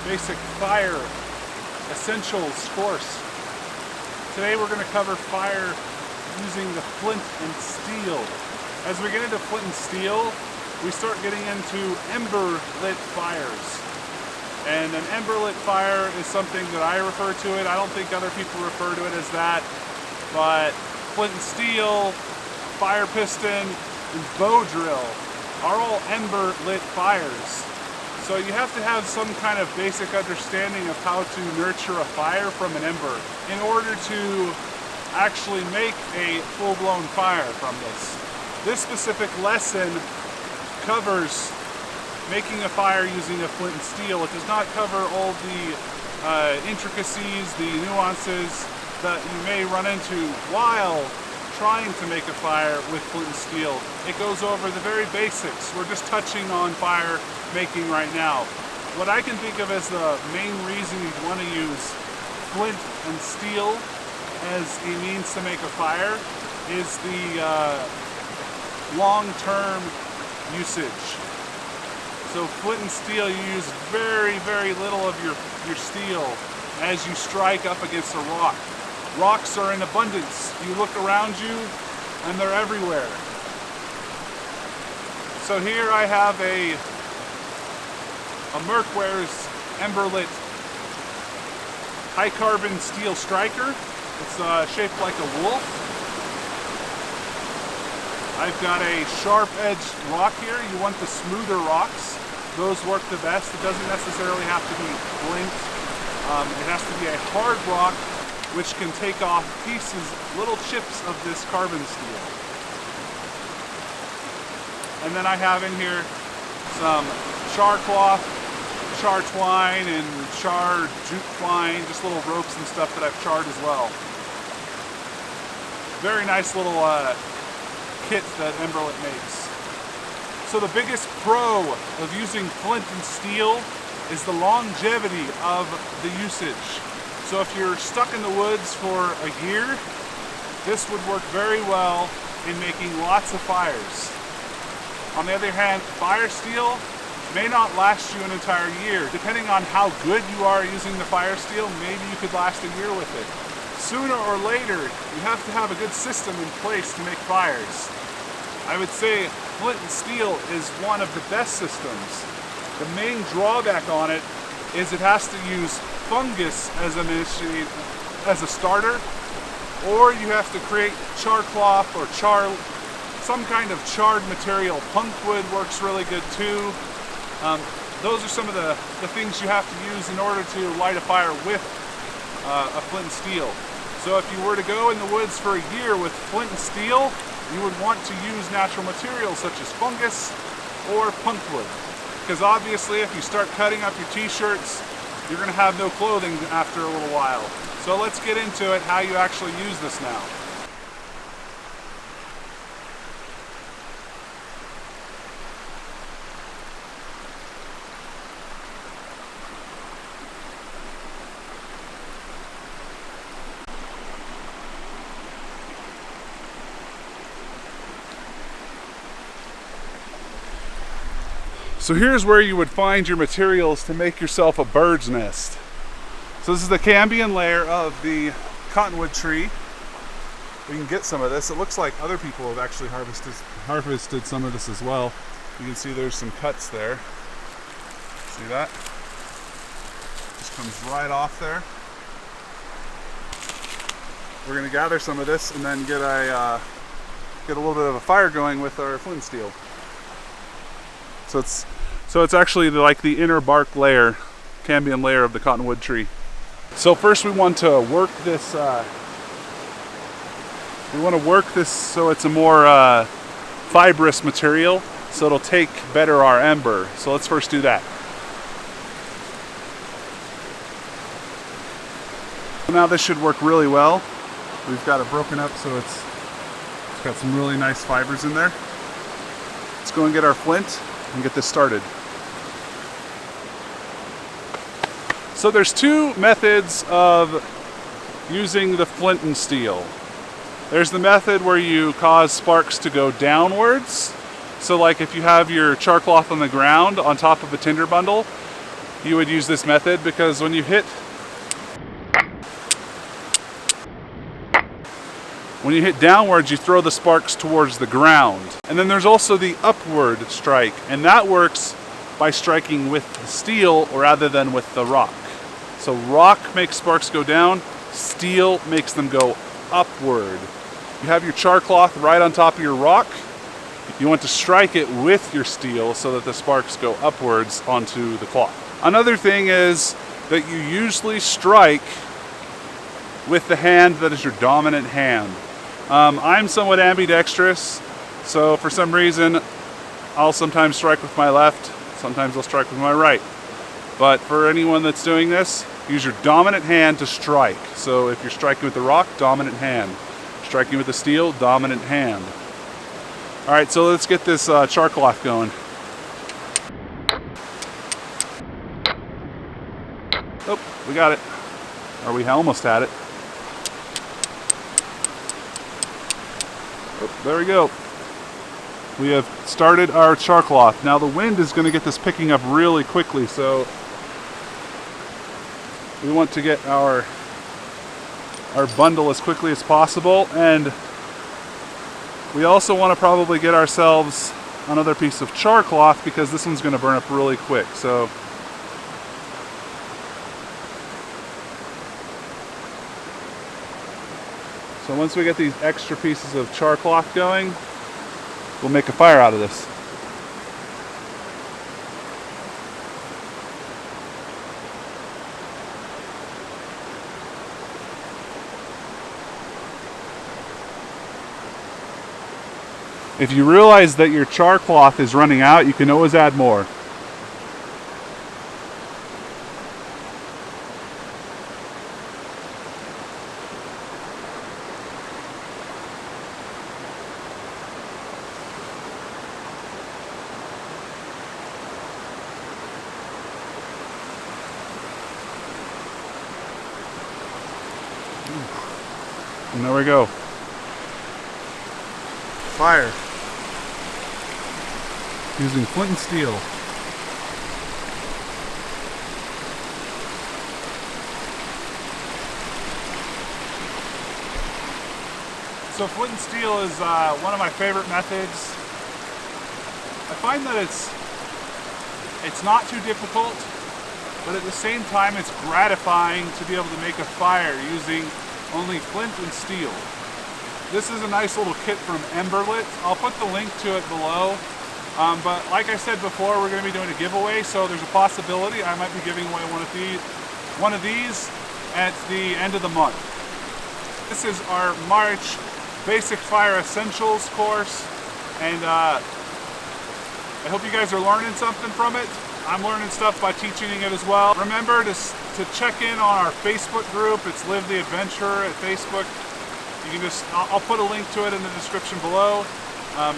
basic fire essentials course. Today we're going to cover fire using the flint and steel. As we get into flint and steel, we start getting into ember lit fires. And an ember lit fire is something that I refer to it. I don't think other people refer to it as that. But flint and steel, fire piston, and bow drill are all ember lit fires. So you have to have some kind of basic understanding of how to nurture a fire from an ember in order to actually make a full-blown fire from this. This specific lesson covers making a fire using a flint and steel. It does not cover all the intricacies, the nuances that you may run into while trying to make a fire with flint and steel. It goes over the very basics. We're just touching on fire making right now. What I can think of as the main reason you'd want to use flint and steel as a means to make a fire is the long-term usage. So flint and steel, you use very, very little of your steel as you strike up against a rock. Rocks are in abundance. You look around you and they're everywhere. So here I have a Merkware's Emberlit high carbon steel striker. It's shaped like a wolf. I've got a sharp edged rock here. You want the smoother rocks. Those work the best. It doesn't necessarily have to be flint. It has to be a hard rock which can take off pieces, little chips of this carbon steel. And then I have in here some char cloth, char twine, and char jute twine, just little ropes and stuff that I've charred as well. Very nice little kit that Emberlit makes. So the biggest pro of using flint and steel is the longevity of the usage. So if you're stuck in the woods for a year, this would work very well in making lots of fires. On the other hand, fire steel may not last you an entire year. Depending on how good you are using the fire steel, maybe you could last a year with it. Sooner or later, you have to have a good system in place to make fires. I would say flint and steel is one of the best systems. The main drawback on it is it has to use fungus as a starter, or you have to create char cloth or some kind of charred material. Punk wood works really good too. Those are some of the things you have to use in order to light a fire with a flint and steel. So if you were to go in the woods for a year with flint and steel, you would want to use natural materials such as fungus or punk wood. Because obviously if you start cutting up your t-shirts, you're going to have no clothing after a little while. So let's get into it, how you actually use this now. So here's where you would find your materials to make yourself a bird's nest. So this is the cambium layer of the cottonwood tree. We can get some of this. It looks like other people have actually harvested some of this as well. You can see there's some cuts there. See that? Just comes right off there. We're going to gather some of this and then get a little bit of a fire going with our flint and steel. So it's actually like the inner bark layer, cambium layer of the cottonwood tree. So first we want to work this. So it's a more fibrous material, so it'll take better our ember. So let's first do that. Now this should work really well. We've got it broken up so it's got some really nice fibers in there. Let's go and get our flint and get this started. So there's two methods of using the flint and steel. There's the method where you cause sparks to go downwards. So like if you have your char cloth on the ground on top of a tinder bundle, you would use this method, because when you hit downwards, you throw the sparks towards the ground. And then there's also the upward strike, and that works by striking with the steel rather than with the rock. So rock makes sparks go down, steel makes them go upward. You have your char cloth right on top of your rock. You want to strike it with your steel so that the sparks go upwards onto the cloth. Another thing is that you usually strike with the hand that is your dominant hand. I'm somewhat ambidextrous, so for some reason I'll sometimes strike with my left, sometimes I'll strike with my right. But for anyone that's doing this, use your dominant hand to strike. So if you're striking with the rock, dominant hand. Striking with the steel, dominant hand. All right, so let's get this char cloth going. Oh, we got it. Or we almost had it. Oh, there we go. We have started our char cloth. Now the wind is going to get this picking up really quickly, so we want to get our bundle as quickly as possible, and we also want to probably get ourselves another piece of char cloth because this one's going to burn up really quick. So once we get these extra pieces of char cloth going, we'll make a fire out of this. If you realize that your char cloth is running out, you can always add more. And there we go. Fire. Using Flint and Steel. So Flint and Steel is one of my favorite methods. I find that it's not too difficult, but at the same time it's gratifying to be able to make a fire using only flint and steel. This is a nice little kit from Emberlit. I'll put the link to it below. But like I said before, we're going to be doing a giveaway, so there's a possibility I might be giving away one of these at the end of the month. This is our March Basic Fire Essentials course, and I hope you guys are learning something from it. I'm learning stuff by teaching it as well. Remember to check in on our Facebook group. It's Live the Adventure at Facebook. You can I'll put a link to it in the description below.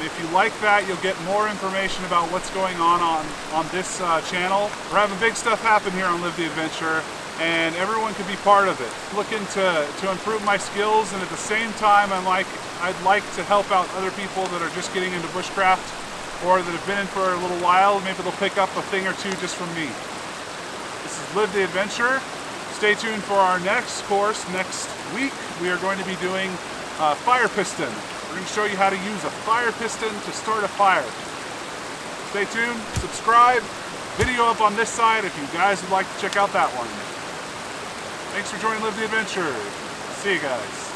If you like that, you'll get more information about what's going on this channel. We're having big stuff happen here on Live the Adventure, and everyone can be part of it. Looking to improve my skills, and at the same time, I'd like to help out other people that are just getting into bushcraft or that have been in for a little while. Maybe they'll pick up a thing or two just from me. This is Live the Adventure. Stay tuned for our next course next week. We are going to be doing fire piston. We're going to show you how to use a fire piston to start a fire. Stay tuned, subscribe, video up on this side if you guys would like to check out that one. Thanks for joining Live the Adventure. See you guys.